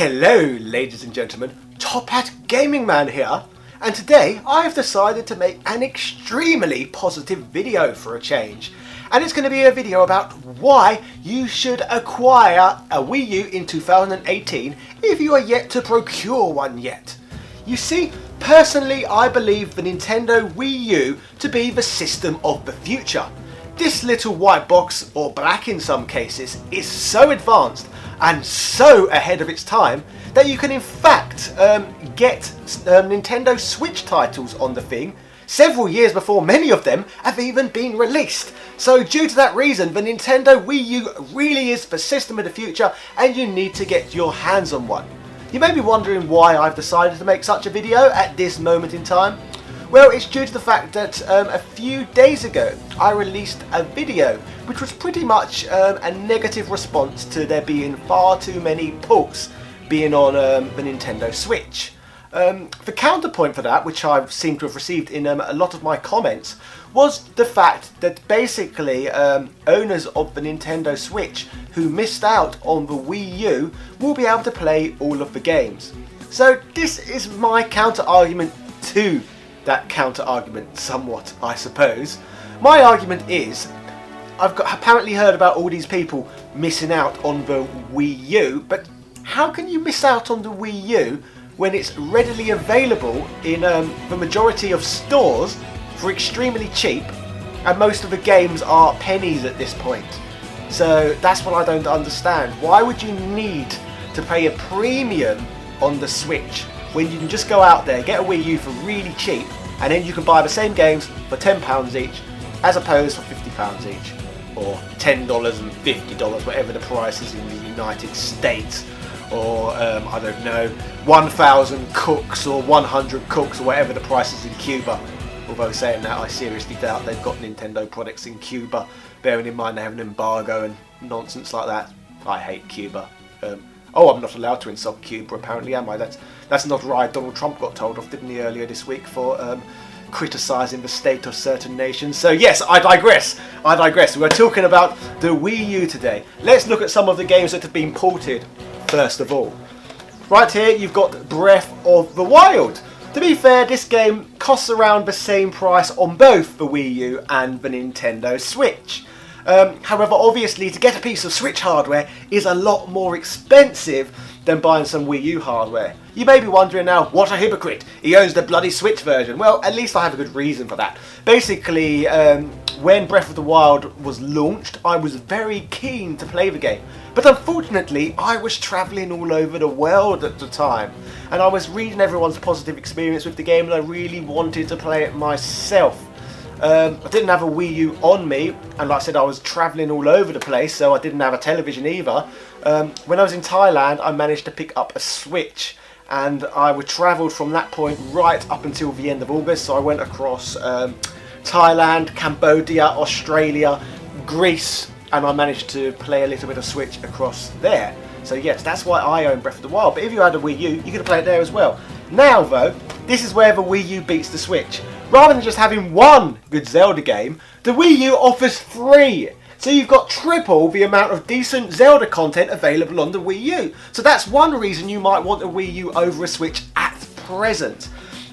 Hello ladies and gentlemen, Top Hat Gaming Man here, and today I've decided to make an extremely positive video for a change. And it's going to be a video about why you should acquire a Wii U in 2018 if you are yet to procure one yet. You see, personally I believe the Nintendo Wii U to be the system of the future. This little white box, or black in some cases, is so advanced and so ahead of its time that you can in fact get Nintendo Switch titles on the thing several years before many of them have even been released. So due to that reason, the Nintendo Wii U really is the system of the future and you need to get your hands on one. You may be wondering why I've decided to make such a video at this moment in time. Well, it's due to the fact that a few days ago I released a video which was pretty much a negative response to there being far too many ports being on the Nintendo Switch. The counterpoint for that, which I seem to have received in a lot of my comments, was the fact that basically owners of the Nintendo Switch who missed out on the Wii U will be able to play all of the games. So this is my counter argument to that counter argument somewhat, I suppose. My argument is, I've apparently heard about all these people missing out on the Wii U, but how can you miss out on the Wii U when it's readily available in the majority of stores for extremely cheap, and most of the games are pennies at this point? So that's what I don't understand. Why would you need to pay a premium on the Switch when you can just go out there, get a Wii U for really cheap, and then you can buy the same games for £10 each, as opposed for £50 each, or $10 and $50, whatever the price is in the United States, or I don't know, 1,000 cooks or 100 cooks, or whatever the price is in Cuba. Although saying that, I seriously doubt they've got Nintendo products in Cuba, bearing in mind they have an embargo and nonsense like that. I hate Cuba. Oh, I'm not allowed to insult Cuba, apparently, am I? That's not right. Donald Trump got told off, didn't he, earlier this week for criticising the state of certain nations. So yes, I digress. We're talking about the Wii U today. Let's look at some of the games that have been ported, first of all. Right here, you've got Breath of the Wild. To be fair, this game costs around the same price on both the Wii U and the Nintendo Switch. However, obviously, to get a piece of Switch hardware is a lot more expensive than buying some Wii U hardware. You may be wondering now, what a hypocrite, he owns the bloody Switch version. Well, at least I have a good reason for that. Basically, when Breath of the Wild was launched, I was very keen to play the game. But unfortunately, I was travelling all over the world at the time, and I was reading everyone's positive experience with the game, and I really wanted to play it myself. I didn't have a Wii U on me, and like I said, I was travelling all over the place, so I didn't have a television either. When I was in Thailand, I managed to pick up a Switch, and I travelled from that point right up until the end of August. So I went across Thailand, Cambodia, Australia, Greece, and I managed to play a little bit of Switch across there. So yes, that's why I own Breath of the Wild, but if you had a Wii U, you could play it there as well. Now though, this is where the Wii U beats the Switch. Rather than just having one good Zelda game, the Wii U offers 3. So you've got triple the amount of decent Zelda content available on the Wii U. So that's one reason you might want a Wii U over a Switch at present.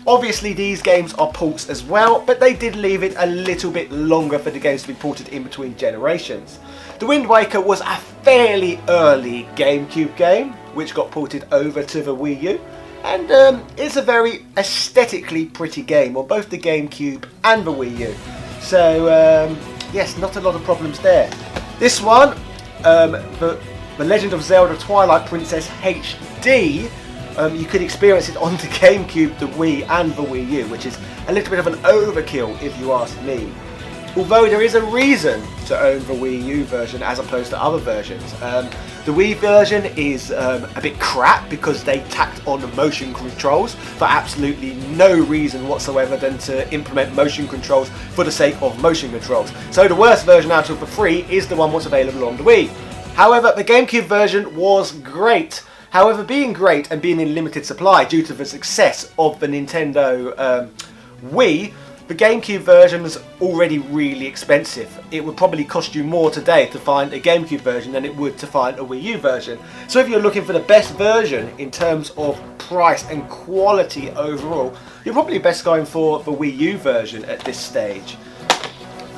Obviously these games are ports as well, but they did leave it a little bit longer for the games to be ported in between generations. The Wind Waker was a fairly early GameCube game, which got ported over to the Wii U. And it's a very aesthetically pretty game on both the GameCube and the Wii U. So yes, not a lot of problems there. This one, the Legend of Zelda Twilight Princess HD, you could experience it on the GameCube, the Wii and the Wii U, which is a little bit of an overkill if you ask me. Although there is a reason to own the Wii U version as opposed to other versions. The Wii version is a bit crap because they tacked on motion controls for absolutely no reason whatsoever than to implement motion controls for the sake of motion controls. So the worst version out of the 3 is the one that's available on the Wii. However, the GameCube version was great. However, being great and being in limited supply due to the success of the Nintendo Wii, The GameCube version was already really expensive. It would probably cost you more today to find a GameCube version than it would to find a Wii U version. So if you're looking for the best version in terms of price and quality overall, you're probably best going for the Wii U version at this stage.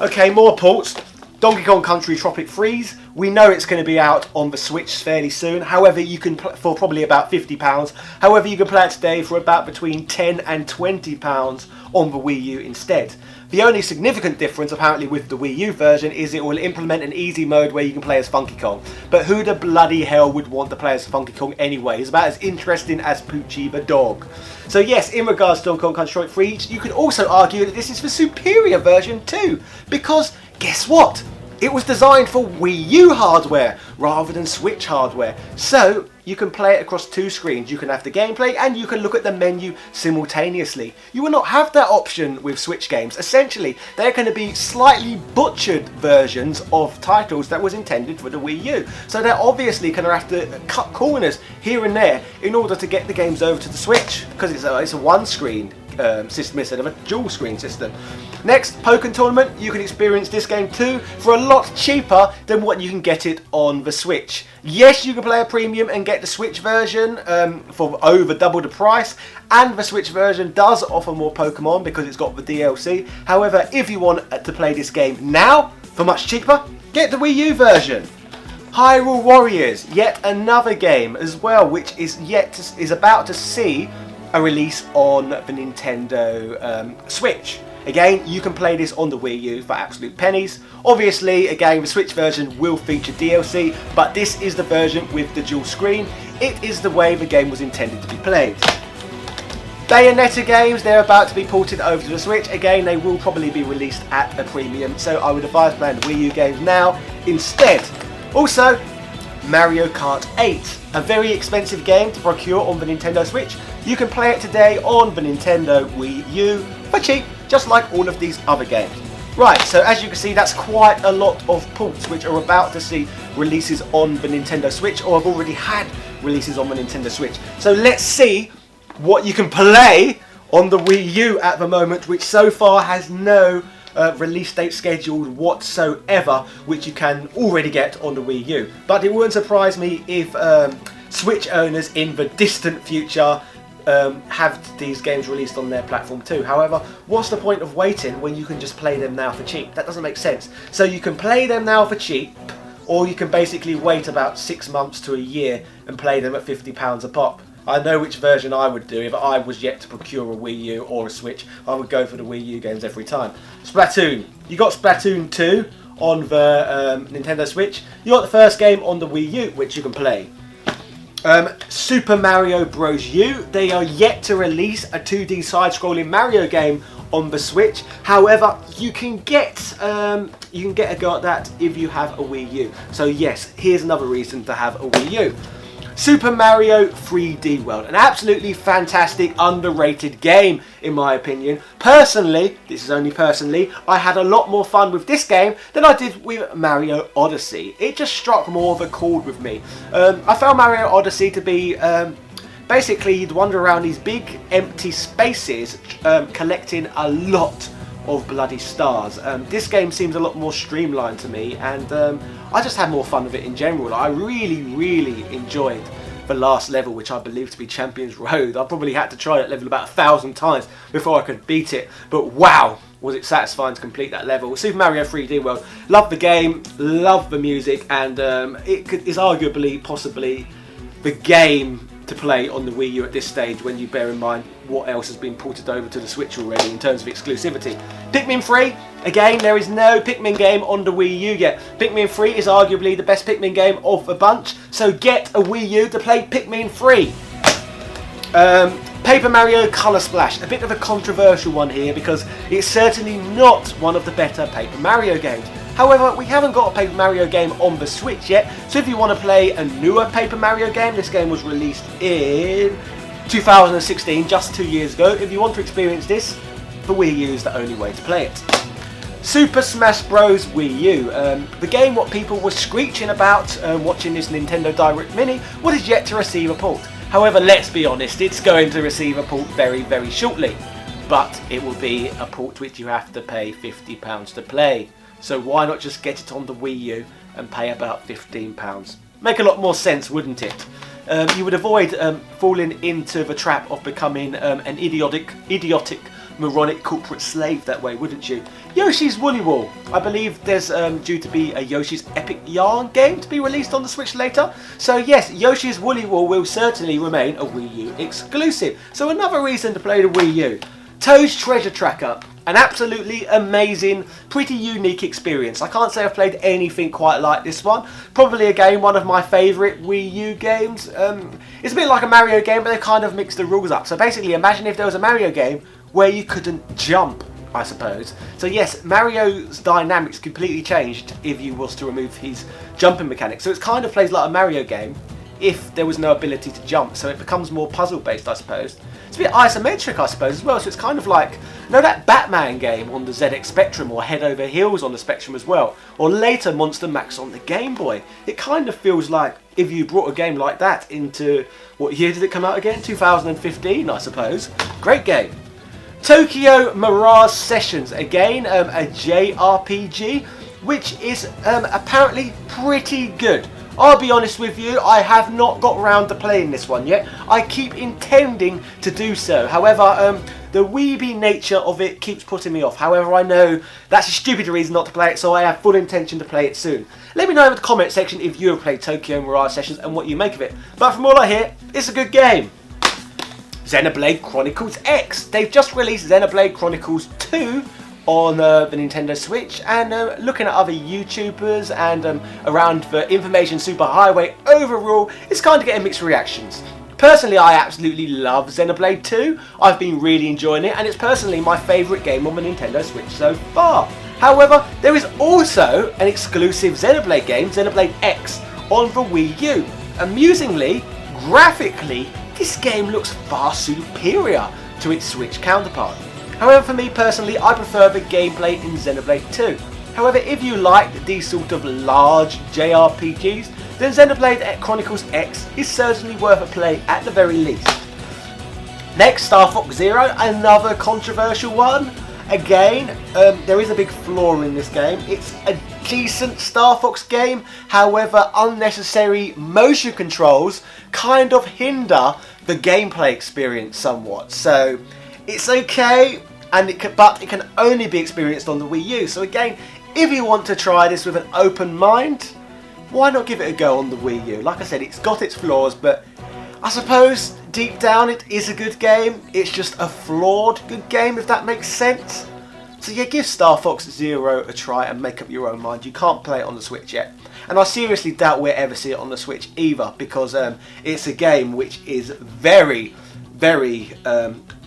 Okay, more ports. Donkey Kong Country Tropic Freeze. We know it's going to be out on the Switch fairly soon. However, you can for probably about £50. However, you can play it today for about between £10 and £20 on the Wii U instead. The only significant difference apparently with the Wii U version is it will implement an easy mode where you can play as Funky Kong. But who the bloody hell would want to play as Funky Kong anyway? It's about as interesting as Poochie the dog. So yes, in regards to Donkey Kong Country Tropic Freeze, you could also argue that this is the superior version too. Because guess what? It was designed for Wii U hardware rather than Switch hardware. So you can play it across two screens. You can have the gameplay and you can look at the menu simultaneously. You will not have that option with Switch games. Essentially, they're going to be slightly butchered versions of titles that was intended for the Wii U. So they're obviously going to have to cut corners here and there in order to get the games over to the Switch, because it's a one screen system instead of a dual screen system. Next, Pokken Tournament. You can experience this game too for a lot cheaper than what you can get it on the Switch. Yes, you can play a premium and get the Switch version for over double the price, and the Switch version does offer more Pokemon because it's got the DLC. However, if you want to play this game now for much cheaper, get the Wii U version. Hyrule Warriors, yet another game as well, which is about to see a release on the Nintendo Switch. Again, you can play this on the Wii U for absolute pennies. Obviously, again, the Switch version will feature DLC, but this is the version with the dual screen. It is the way the game was intended to be played. Bayonetta games, they're about to be ported over to the Switch. Again, they will probably be released at a premium, so I would advise playing the Wii U games now instead. Also, Mario Kart 8, a very expensive game to procure on the Nintendo Switch. You can play it today on the Nintendo Wii U for cheap, just like all of these other games. Right, so as you can see, that's quite a lot of ports which are about to see releases on the Nintendo Switch, or have already had releases on the Nintendo Switch. So let's see what you can play on the Wii U at the moment, which so far has no release date scheduled whatsoever, which you can already get on the Wii U. But it wouldn't surprise me if Switch owners in the distant future have these games released on their platform too. However, what's the point of waiting when you can just play them now for cheap? That doesn't make sense. So you can play them now for cheap, or you can basically wait about 6 months to a year and play them at £50 a pop. I know which version I would do if I was yet to procure a Wii U or a Switch. I would go for the Wii U games every time. Splatoon. You got Splatoon 2 on the Nintendo Switch. You got the first game on the Wii U, which you can play. Super Mario Bros. U. They are yet to release a 2D side-scrolling Mario game on the Switch. However, you can get a go at that if you have a Wii U. So yes, here's another reason to have a Wii U. Super Mario 3D World, an absolutely fantastic, underrated game in my opinion. Personally, this is only personally, I had a lot more fun with this game than I did with Mario Odyssey. It just struck more of a chord with me. I found Mario Odyssey to be basically you'd wander around these big empty spaces collecting a lot of bloody stars. This game seems a lot more streamlined to me, and I just had more fun with it in general. I really enjoyed the last level, which I believe to be Champions Road. I probably had to try that level about 1,000 times before I could beat it, but wow, was it satisfying to complete that level. Super Mario 3D World, love the game, love the music, and it is arguably, possibly, the game to play on the Wii U at this stage when you bear in mind what else has been ported over to the Switch already in terms of exclusivity. Pikmin 3, again, there is no Pikmin game on the Wii U yet. Pikmin 3 is arguably the best Pikmin game of the bunch, so get a Wii U to play Pikmin 3. Paper Mario Color Splash, a bit of a controversial one here because it's certainly not one of the better Paper Mario games. However, we haven't got a Paper Mario game on the Switch yet, so if you want to play a newer Paper Mario game, this game was released in 2016, just 2 years ago. If you want to experience this, the Wii U is the only way to play it. Super Smash Bros. Wii U. The game what people were screeching about watching this Nintendo Direct Mini, what is yet to receive a port. However, let's be honest, it's going to receive a port very shortly. but it will be a port which you have to pay £50 to play. So why not just get it on the Wii U and pay about £15? Make a lot more sense, wouldn't it? You would avoid falling into the trap of becoming an idiotic, moronic corporate slave that way, wouldn't you? Yoshi's Woolly World. I believe there's due to be a Yoshi's Epic Yarn game to be released on the Switch later. So yes, Yoshi's Woolly World will certainly remain a Wii U exclusive. So another reason to play the Wii U. Toad's Treasure Tracker. An absolutely amazing, pretty unique experience. I can't say I've played anything quite like this one. Probably again one of my favourite Wii U games. It's a bit like a Mario game, but they kind of mix the rules up. So basically imagine if there was a Mario game where you couldn't jump, I suppose. So yes, Mario's dynamics completely changed if you was to remove his jumping mechanics. So it kind of plays like a Mario game if there was no ability to jump. So it becomes more puzzle based, I suppose. It's a bit isometric, I suppose, as well. So it's kind of like, you know, that Batman game on the ZX Spectrum, or Head Over Heels on the Spectrum as well, or later Monster Max on the Game Boy. It kind of feels like if you brought a game like that into, what year did it come out again? 2015, I suppose. Great game. Tokyo Mirage Sessions, again a JRPG, which is apparently pretty good. I'll be honest with you, I have not got round to playing this one yet. I keep intending to do so. However, the weeby nature of it keeps putting me off. However, I know that's a stupid reason not to play it, so I have full intention to play it soon. Let me know in the comment section if you have played Tokyo Mirage Sessions and what you make of it. But from all I hear, it's a good game. Xenoblade Chronicles X. They've just released Xenoblade Chronicles 2 on the Nintendo Switch, and looking at other YouTubers and around the information superhighway overall, it's kind of getting mixed reactions. Personally, I absolutely love Xenoblade 2. I've been really enjoying it, and it's personally my favourite game on the Nintendo Switch so far. However, there is also an exclusive Xenoblade game, Xenoblade X, on the Wii U. Amusingly, graphically, this game looks far superior to its Switch counterpart. However, for me personally, I prefer the gameplay in Xenoblade 2. However, if you like these sort of large JRPGs, then Xenoblade Chronicles X is certainly worth a play at the very least. Next, Star Fox Zero, another controversial one. Again, there is a big flaw in this game. It's a decent Star Fox game, however, unnecessary motion controls kind of hinder the gameplay experience somewhat. So, it's okay, but it can only be experienced on the Wii U. So again, if you want to try this with an open mind, why not give it a go on the Wii U? Like I said, it's got its flaws, but I suppose deep down it is a good game. It's just a flawed good game, if that makes sense. So yeah, give Star Fox Zero a try and make up your own mind. You can't play it on the Switch yet. And I seriously doubt we'll ever see it on the Switch either, because it's a game which is very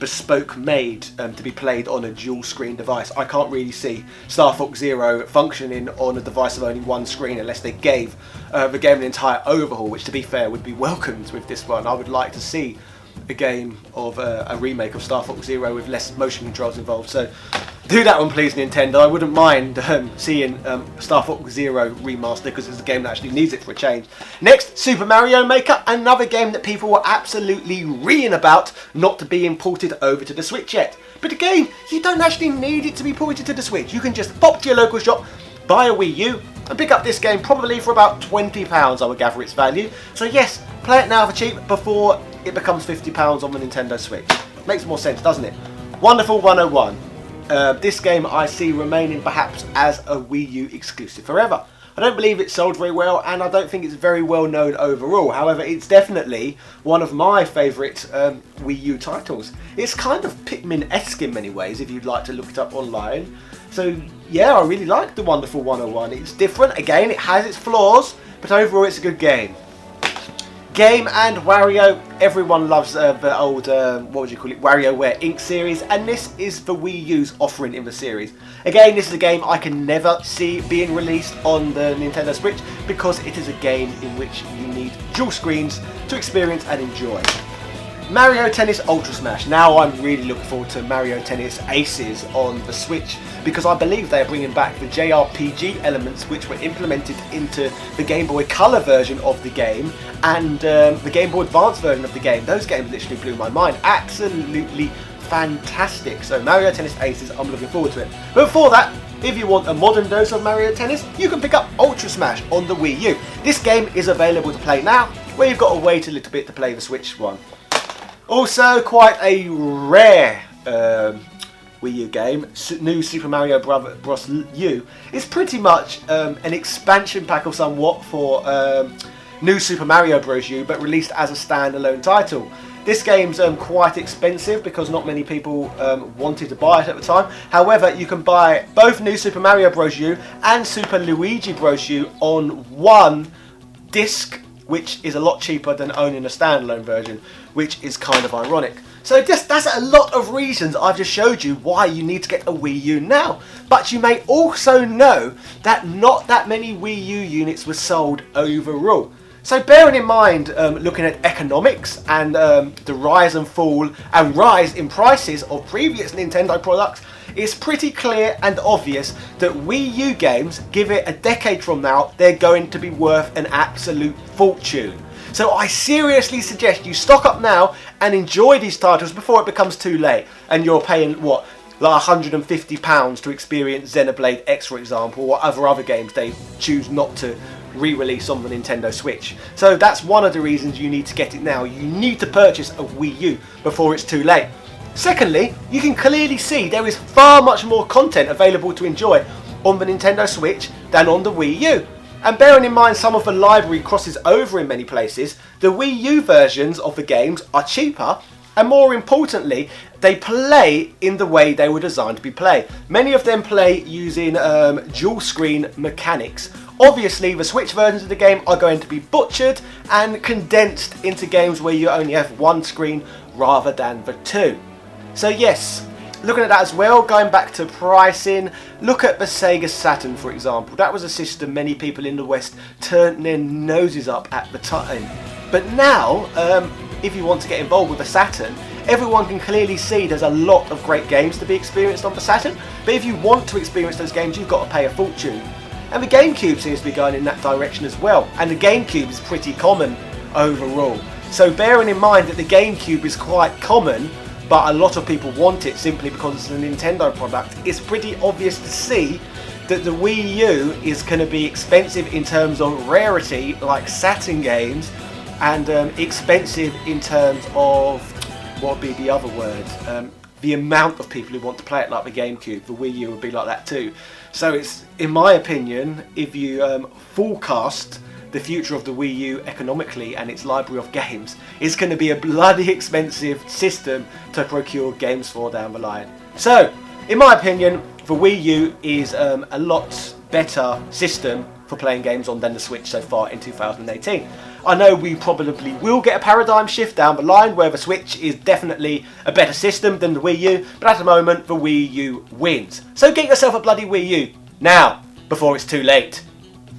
bespoke made to be played on a dual screen device. I can't really see Star Fox Zero functioning on a device of only one screen unless they gave the game an entire overhaul, which to be fair would be welcomed with this one. I would like to see a game of a remake of Star Fox Zero with less motion controls involved. So do that one please, Nintendo. I wouldn't mind seeing Star Fox Zero remastered, because it's a game that actually needs it for a change. Next, Super Mario Maker, another game that people were absolutely reeing about not being ported over to the Switch yet. But again, you don't actually need it to be ported to the Switch. You can just pop to your local shop, buy a Wii U, and pick up this game probably for about £20, I would gather its value. So yes, play it now for cheap before it becomes £50 on the Nintendo Switch. Makes more sense, doesn't it? Wonderful 101. This game I see remaining perhaps as a Wii U exclusive forever. I don't believe it's sold very well, and I don't think it's very well known overall. However, it's definitely one of my favourite Wii U titles. It's kind of Pikmin-esque in many ways, if you'd like to look it up online. So yeah, I really like the Wonderful 101. It's different, again, it has its flaws, but overall it's a good game. Game and Wario, everyone loves the old, WarioWare Inc. series, and this is the Wii U's offering in the series. Again, this is a game I can never see being released on the Nintendo Switch, because it is a game in which you need dual screens to experience and enjoy. Mario Tennis Ultra Smash. Now I'm really looking forward to Mario Tennis Aces on the Switch, because I believe they're bringing back the JRPG elements which were implemented into the Game Boy Color version of the game and the Game Boy Advance version of the game. Those games literally blew my mind. Absolutely fantastic. So Mario Tennis Aces, I'm looking forward to it. But before that, if you want a modern dose of Mario Tennis, you can pick up Ultra Smash on the Wii U. This game is available to play now, where you've got to wait a little bit to play the Switch one. Also, quite a rare Wii U game, New Super Mario Bros. U, is pretty much an expansion pack of somewhat for New Super Mario Bros. U, but released as a standalone title. This game's quite expensive because not many people wanted to buy it at the time. However, you can buy both New Super Mario Bros. U and Super Luigi Bros. U on one disc, which is a lot cheaper than owning a standalone version, which is kind of ironic. So that's a lot of reasons I've just showed you why you need to get a Wii U now. But you may also know that not that many Wii U units were sold overall. So bearing in mind looking at economics and the rise and fall and rise in prices of previous Nintendo products, it's pretty clear and obvious that Wii U games, give it a decade from now, they're going to be worth an absolute fortune. So I seriously suggest you stock up now and enjoy these titles before it becomes too late and you're paying, what, like £150 to experience Xenoblade X, for example, or other games they choose not to re-release on the Nintendo Switch. So that's one of the reasons you need to get it now. You need to purchase a Wii U before it's too late. Secondly, you can clearly see there is far much more content available to enjoy on the Nintendo Switch than on the Wii U. And bearing in mind some of the library crosses over in many places, the Wii U versions of the games are cheaper, and more importantly, they play in the way they were designed to be played. Many of them play using dual screen mechanics. Obviously, the Switch versions of the game are going to be butchered and condensed into games where you only have one screen rather than the two. So yes, looking at that as well, going back to pricing, look at the Sega Saturn, for example. That was a system many people in the West turned their noses up at the time. But now, if you want to get involved with the Saturn, everyone can clearly see there's a lot of great games to be experienced on the Saturn. But if you want to experience those games, you've got to pay a fortune. And the GameCube seems to be going in that direction as well. And the GameCube is pretty common overall. So bearing in mind that the GameCube is quite common, but a lot of people want it simply because it's a Nintendo product, it's pretty obvious to see that the Wii U is going to be expensive in terms of rarity, like Saturn games, and expensive in terms of, what would be the other word? The amount of people who want to play it, like the GameCube. The Wii U would be like that too. So it's, in my opinion, if you forecast the future of the Wii U economically and its library of games, it's going to be a bloody expensive system to procure games for down the line. So, in my opinion, the Wii U is a lot better system for playing games on than the Switch so far in 2018. I know we probably will get a paradigm shift down the line where the Switch is definitely a better system than the Wii U, but at the moment the Wii U wins. So get yourself a bloody Wii U now, before it's too late.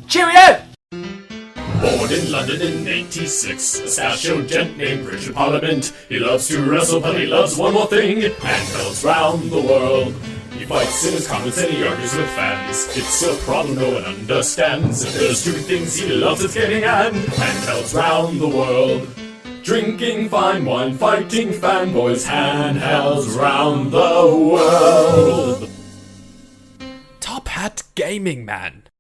Cheerio! Born in London in '86, a stachio gent named Richard Parliament. He loves to wrestle, but he loves one more thing: handhelds round the world. He fights in his comments and he argues with fans. It's a problem no one understands. If there's two things he loves, it's getting at handhelds round the world. Drinking fine wine, fighting fanboys, handhelds round the world. Top Hat Gaming Man.